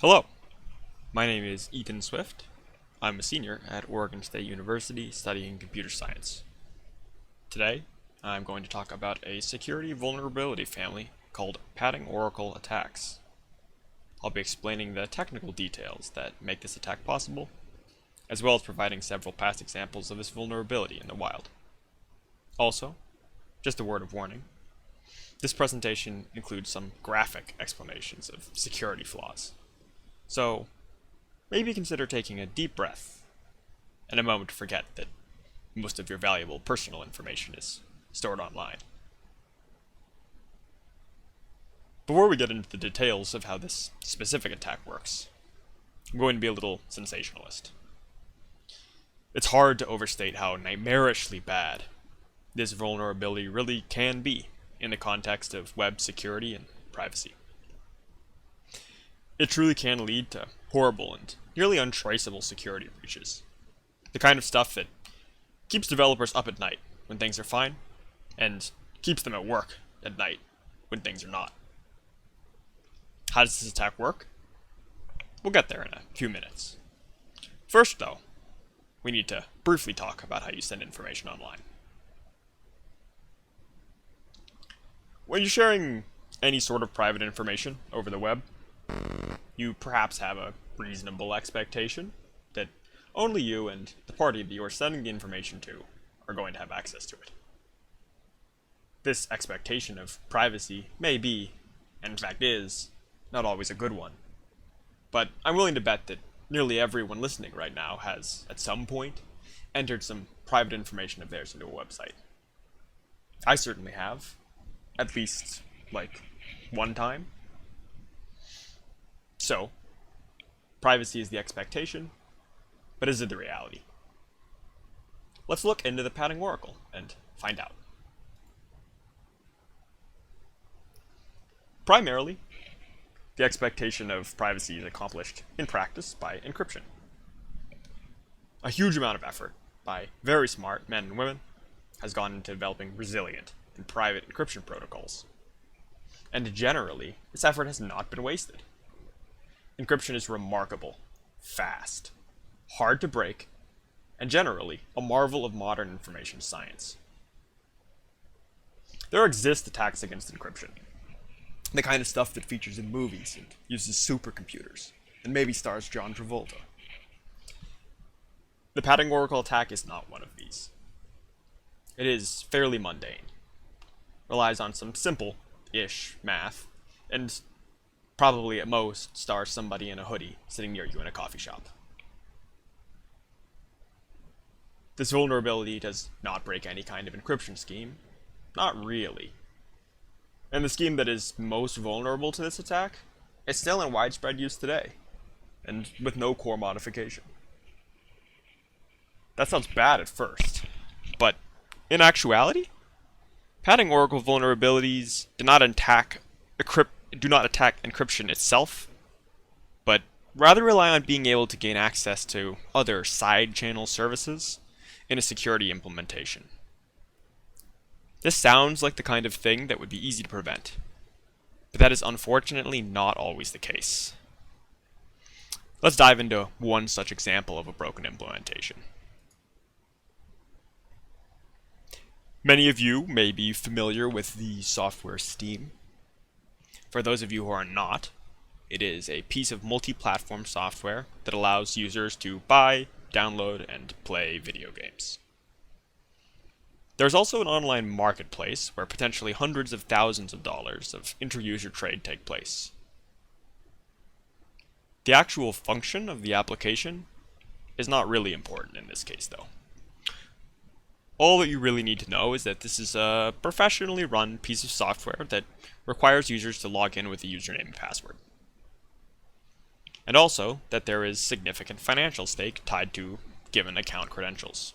Hello, my name is Ethan Swift. I'm a senior at Oregon State University studying computer science. Today, I'm going to talk about a security vulnerability family called padding oracle attacks. I'll be explaining the technical details that make this attack possible, as well as providing several past examples of this vulnerability in the wild. Also, just a word of warning, this presentation includes some graphic explanations of security flaws. So, maybe consider taking a deep breath and a moment to forget that most of your valuable personal information is stored online. Before we get into the details of how this specific attack works, I'm going to be a little sensationalist. It's hard to overstate how nightmarishly bad this vulnerability really can be in the context of web security and privacy. It truly can lead to horrible and nearly untraceable security breaches. The kind of stuff that keeps developers up at night when things are fine, and keeps them at work at night when things are not. How does this attack work? We'll get there in a few minutes. First, though, we need to briefly talk about how you send information online. When you're sharing any sort of private information over the web, you perhaps have a reasonable expectation that only you and the party that you are sending the information to are going to have access to it. This expectation of privacy may be, and in fact is, not always a good one. But I'm willing to bet that nearly everyone listening right now has, at some point, entered some private information of theirs into a website. I certainly have. At least, one time. So, privacy is the expectation, but is it the reality? Let's look into the padding oracle and find out. Primarily, the expectation of privacy is accomplished in practice by encryption. A huge amount of effort by very smart men and women has gone into developing resilient and private encryption protocols. And generally, this effort has not been wasted. Encryption is remarkable, fast, hard to break, and generally a marvel of modern information science. There exist attacks against encryption, the kind of stuff that features in movies and uses supercomputers, and maybe stars John Travolta. The padding oracle attack is not one of these. It is fairly mundane, relies on some simple-ish math, and probably at most stars somebody in a hoodie sitting near you in a coffee shop. This vulnerability does not break any kind of encryption scheme. Not really. And the scheme that is most vulnerable to this attack is still in widespread use today, and with no core modification. That sounds bad at first, but in actuality, padding oracle vulnerabilities do not attack encryption itself, but rather rely on being able to gain access to other side channel services in a security implementation. This sounds like the kind of thing that would be easy to prevent, but that is unfortunately not always the case. Let's dive into one such example of a broken implementation. Many of you may be familiar with the software Steam. For those of you who are not, it is a piece of multi-platform software that allows users to buy, download, and play video games. There's also an online marketplace where potentially hundreds of thousands of dollars of inter-user trade take place. The actual function of the application is not really important in this case, though. All that you really need to know is that this is a professionally run piece of software that requires users to log in with a username and password. And also that there is significant financial stake tied to given account credentials.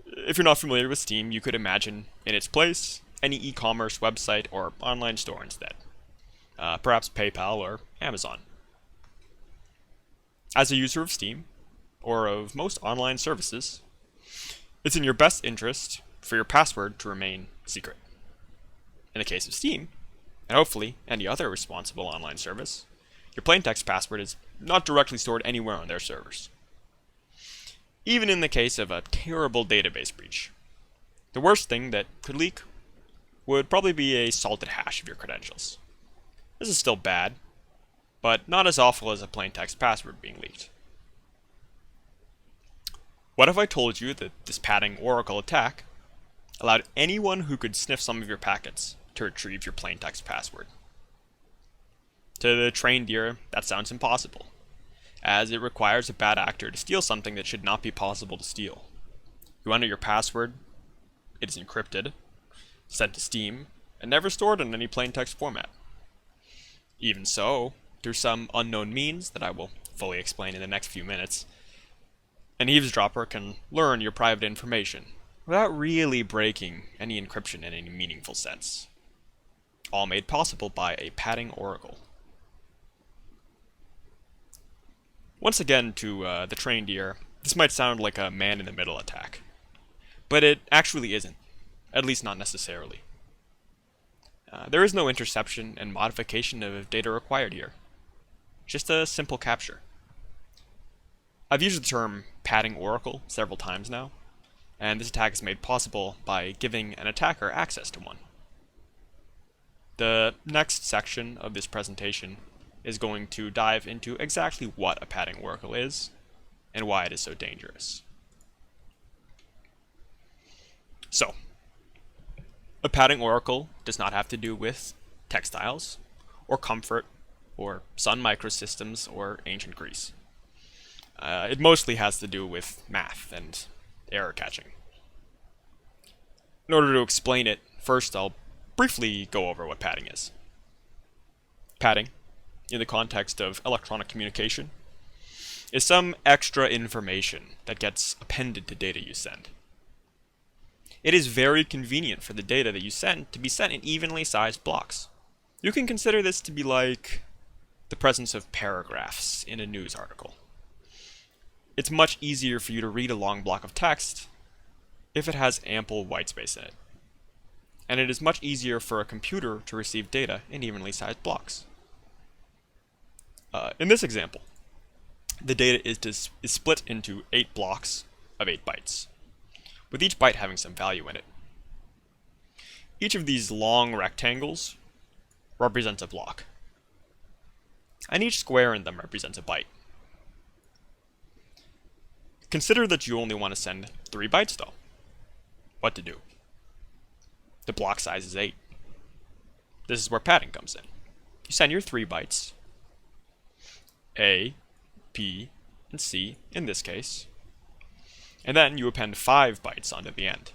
If you're not familiar with Steam, you could imagine in its place any e-commerce website or online store instead. Perhaps PayPal or Amazon. As a user of Steam, or of most online services, it's in your best interest for your password to remain secret. In the case of Steam, and hopefully any other responsible online service, your plaintext password is not directly stored anywhere on their servers. Even in the case of a terrible database breach, the worst thing that could leak would probably be a salted hash of your credentials. This is still bad, but not as awful as a plaintext password being leaked. What if I told you that this padding oracle attack allowed anyone who could sniff some of your packets to retrieve your plaintext password? To the trained ear, that sounds impossible, as it requires a bad actor to steal something that should not be possible to steal. You enter your password, it is encrypted, sent to Steam, and never stored in any plaintext format. Even so, through some unknown means that I will fully explain in the next few minutes, an eavesdropper can learn your private information without really breaking any encryption in any meaningful sense. All made possible by a padding oracle. Once again, to the trained ear, this might sound like a man-in-the-middle attack, but it actually isn't, at least not necessarily. There is no interception and modification of data required here, just a simple capture. I've used the term padding oracle several times now, and this attack is made possible by giving an attacker access to one. The next section of this presentation is going to dive into exactly what a padding oracle is and why it is so dangerous. So, a padding oracle does not have to do with textiles, or comfort, or Sun Microsystems, or ancient Greece. It mostly has to do with math and error catching. In order to explain it, first I'll briefly go over what padding is. Padding, in the context of electronic communication, is some extra information that gets appended to data you send. It is very convenient for the data that you send to be sent in evenly sized blocks. You can consider this to be like the presence of paragraphs in a news article. It's much easier for you to read a long block of text if it has ample whitespace in it. And it is much easier for a computer to receive data in evenly sized blocks. In this example, the data is split into 8 blocks of 8 bytes, with each byte having some value in it. Each of these long rectangles represents a block, and each square in them represents a byte. Consider that you only want to send 3 bytes though. What to do? The block size is 8. This is where padding comes in. You send your 3 bytes, A, B, and C in this case, and then you append 5 bytes onto the end.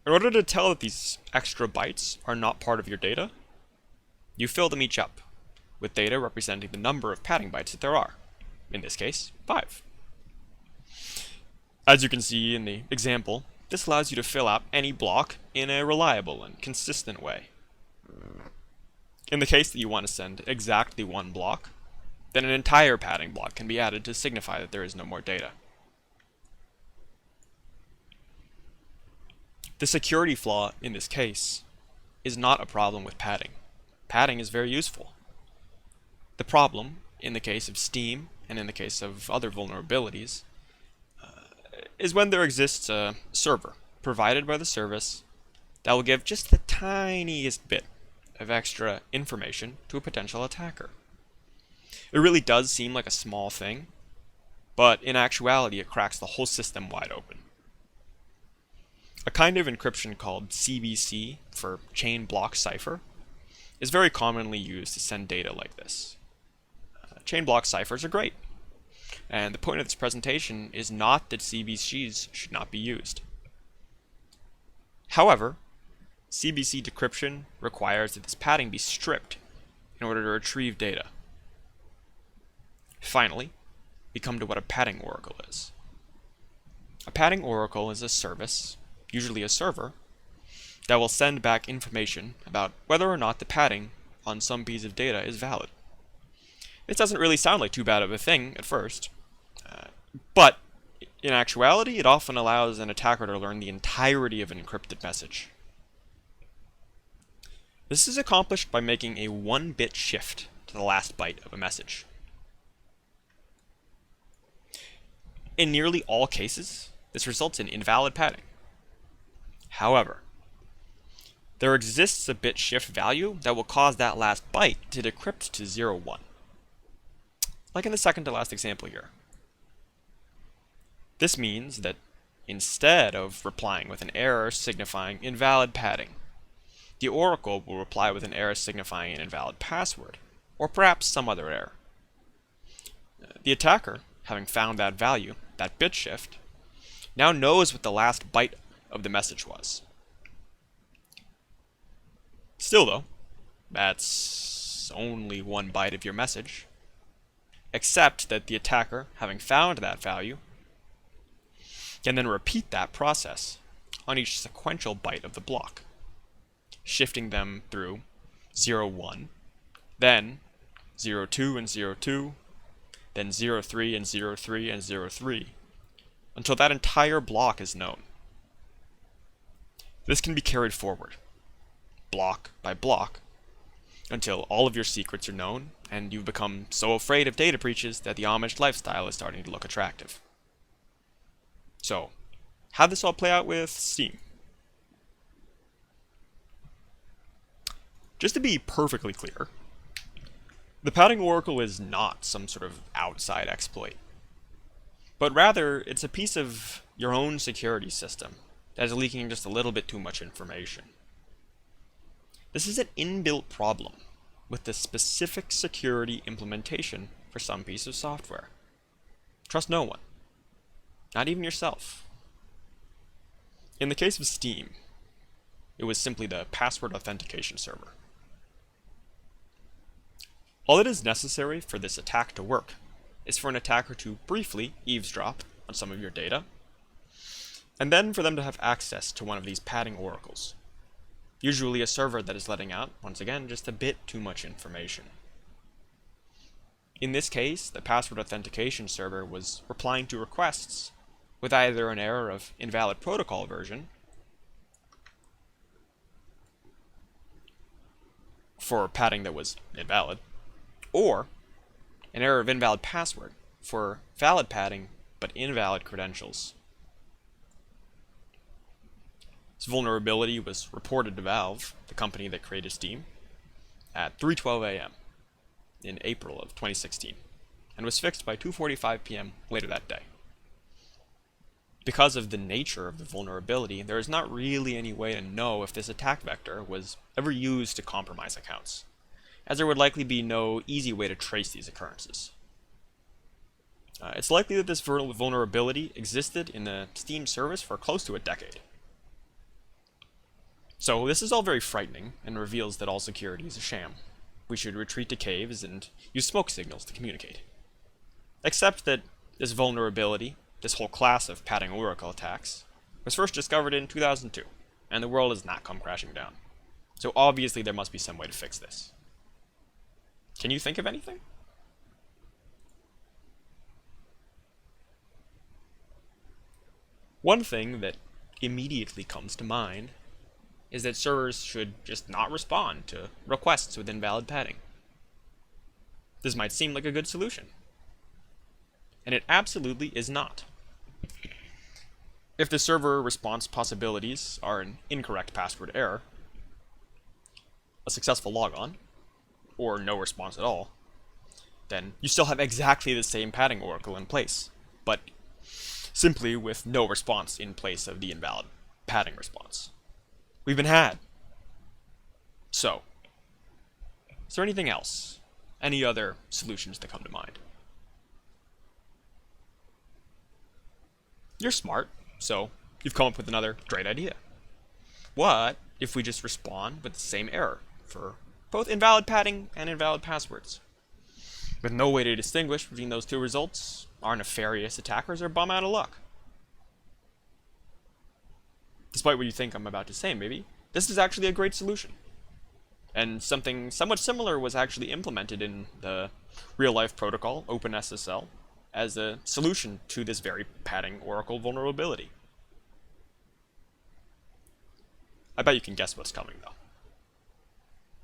In order to tell that these extra bytes are not part of your data, you fill them each up with data representing the number of padding bytes that there are. In this case, 5. As you can see in the example, this allows you to fill out any block in a reliable and consistent way. In the case that you want to send exactly 1 block, then an entire padding block can be added to signify that there is no more data. The security flaw in this case is not a problem with padding. Padding is very useful. The problem, in the case of Steam and in the case of other vulnerabilities, is when there exists a server provided by the service that will give just the tiniest bit of extra information to a potential attacker. It really does seem like a small thing, but in actuality it cracks the whole system wide open. A kind of encryption called CBC, for chain block cipher, is very commonly used to send data like this. Chain block ciphers are great, and the point of this presentation is not that CBCs should not be used. However, CBC decryption requires that this padding be stripped in order to retrieve data. Finally, we come to what a padding oracle is. A padding oracle is a service, usually a server, that will send back information about whether or not the padding on some piece of data is valid. This doesn't really sound like too bad of a thing at first, but in actuality it often allows an attacker to learn the entirety of an encrypted message. This This is accomplished by making a 1-bit shift to the last byte of a message. In nearly all cases, this results in invalid padding. However, there exists a bit shift value that will cause that last byte to decrypt to 0, 1. Like in the second to last example here. This means that instead of replying with an error signifying invalid padding, the oracle will reply with an error signifying an invalid password, or perhaps some other error. The attacker, having found that value, that bit shift, now knows what the last byte of the message was. Still though, that's only 1 byte of your message, except that the attacker, having found that value, can then repeat that process on each sequential byte of the block, shifting them through 0, 1, then 0, 2 and 0, 2, then 0, 3 and 0, 3 and 0, 3, until that entire block is known. This can be carried forward, block by block, until all of your secrets are known and you've become so afraid of data breaches that the Amish lifestyle is starting to look attractive. So, how'd this all play out with Steam? Just to be perfectly clear, the padding oracle is not some sort of outside exploit, but rather it's a piece of your own security system that is leaking just a little bit too much information. This is an inbuilt problem with the specific security implementation for some piece of software. Trust no one, not even yourself. In the case of Steam, it was simply the password authentication server. All that is necessary for this attack to work is for an attacker to briefly eavesdrop on some of your data, and then for them to have access to one of these padding oracles, usually a server that is letting out, once again, just a bit too much information. In this case, the password authentication server was replying to requests with either an error of invalid protocol version for padding that was invalid, or an error of invalid password for valid padding but invalid credentials. This vulnerability was reported to Valve, the company that created Steam, at 3:12 a.m. in April of 2016, and was fixed by 2:45 p.m. later that day. Because of the nature of the vulnerability, there is not really any way to know if this attack vector was ever used to compromise accounts, as there would likely be no easy way to trace these occurrences. It's likely that this vulnerability existed in the Steam service for close to a decade. So this is all very frightening and reveals that all security is a sham. We should retreat to caves and use smoke signals to communicate. Except that this vulnerability, this whole class of padding oracle attacks, was first discovered in 2002, and the world has not come crashing down. So obviously there must be some way to fix this. Can you think of anything? One thing that immediately comes to mind is that servers should just not respond to requests with invalid padding. This might seem like a good solution, and it absolutely is not. If the server response possibilities are an incorrect password error, a successful logon, or no response at all, then you still have exactly the same padding oracle in place, but simply with no response in place of the invalid padding response. We've been had. So, is there anything else? Any other solutions that come to mind? You're smart, so you've come up with another great idea. What if we just respond with the same error for both invalid padding and invalid passwords? With no way to distinguish between those two results, our nefarious attackers are bum out of luck. Despite what you think I'm about to say, maybe, this is actually a great solution. And something somewhat similar was actually implemented in the real-life protocol, OpenSSL, as a solution to this very padding oracle vulnerability. I bet you can guess what's coming, though.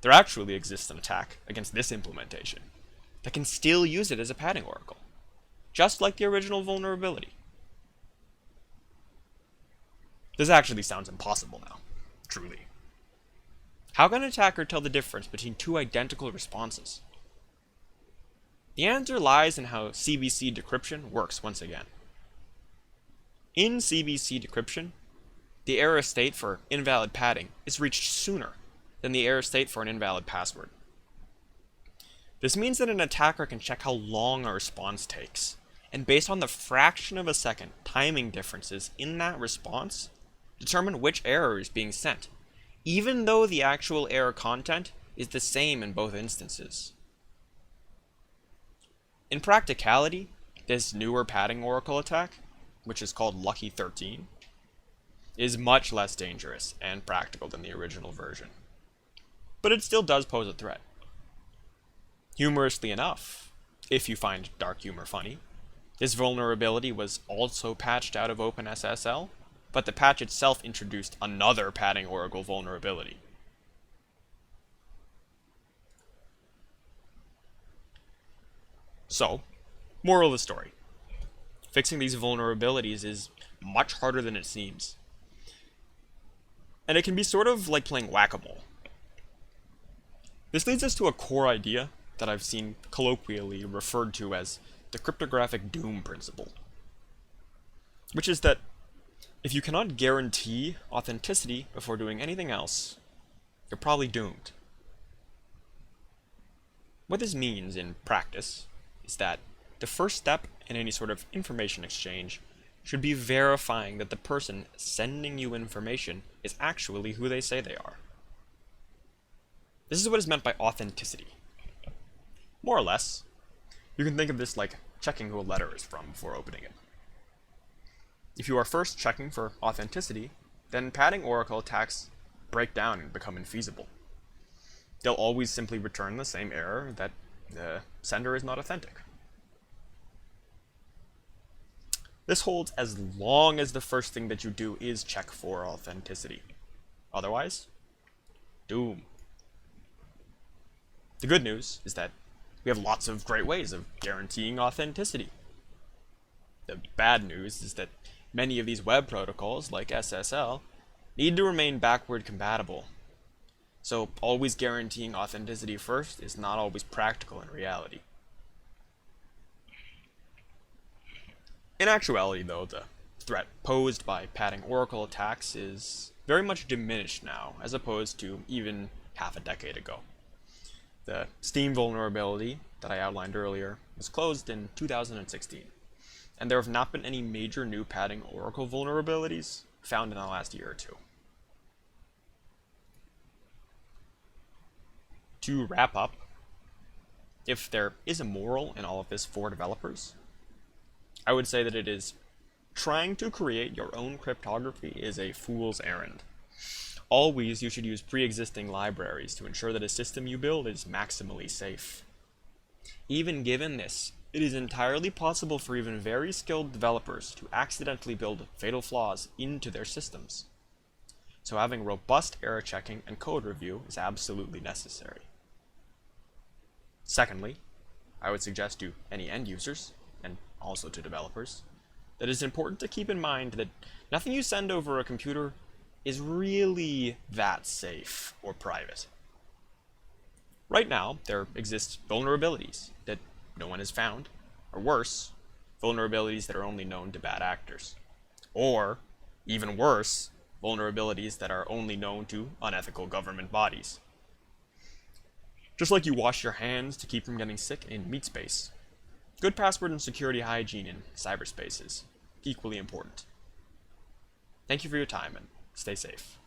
there actually exists an attack against this implementation that can still use it as a padding oracle, just like the original vulnerability. This actually sounds impossible now, truly. How can an attacker tell the difference between two identical responses? The answer lies in how CBC decryption works once again. In CBC decryption, the error state for invalid padding is reached sooner than the error state for an invalid password. This means that an attacker can check how long a response takes, and based on the fraction of a second timing differences in that response, determine which error is being sent, even though the actual error content is the same in both instances. In practicality, this newer padding oracle attack, which is called Lucky 13, is much less dangerous and practical than the original version. But it still does pose a threat. Humorously enough, if you find dark humor funny, this vulnerability was also patched out of OpenSSL, but the patch itself introduced another padding oracle vulnerability. So, moral of the story. Fixing these vulnerabilities is much harder than it seems. And it can be sort of like playing whack-a-mole. This leads us to a core idea that I've seen colloquially referred to as the cryptographic doom principle, which is that if you cannot guarantee authenticity before doing anything else, you're probably doomed. What this means in practice is that the first step in any sort of information exchange should be verifying that the person sending you information is actually who they say they are. This is what is meant by authenticity. More or less, you can think of this like checking who a letter is from before opening it. If you are first checking for authenticity, then padding oracle attacks break down and become infeasible. They'll always simply return the same error that the sender is not authentic. This holds as long as the first thing that you do is check for authenticity. Otherwise, doom. The good news is that we have lots of great ways of guaranteeing authenticity. The bad news is that many of these web protocols, like SSL, need to remain backward compatible. So always guaranteeing authenticity first is not always practical in reality. In actuality, though, the threat posed by padding oracle attacks is very much diminished now, as opposed to even half a decade ago. The Steam vulnerability that I outlined earlier was closed in 2016, and there have not been any major new padding oracle vulnerabilities found in the last year or two. To wrap up, if there is a moral in all of this for developers, I would say that it is trying to create your own cryptography is a fool's errand. Always you should use pre-existing libraries to ensure that a system you build is maximally safe. Even given this, it is entirely possible for even very skilled developers to accidentally build fatal flaws into their systems. So having robust error checking and code review is absolutely necessary. Secondly, I would suggest to any end users, and also to developers, that it's important to keep in mind that nothing you send over a computer is really that safe or private. Right now, there exist vulnerabilities that no one has found, or worse, vulnerabilities that are only known to bad actors. Or, even worse, vulnerabilities that are only known to unethical government bodies. Just like you wash your hands to keep from getting sick in meat space, good password and security hygiene in cyberspace is equally important. Thank you for your time and stay safe.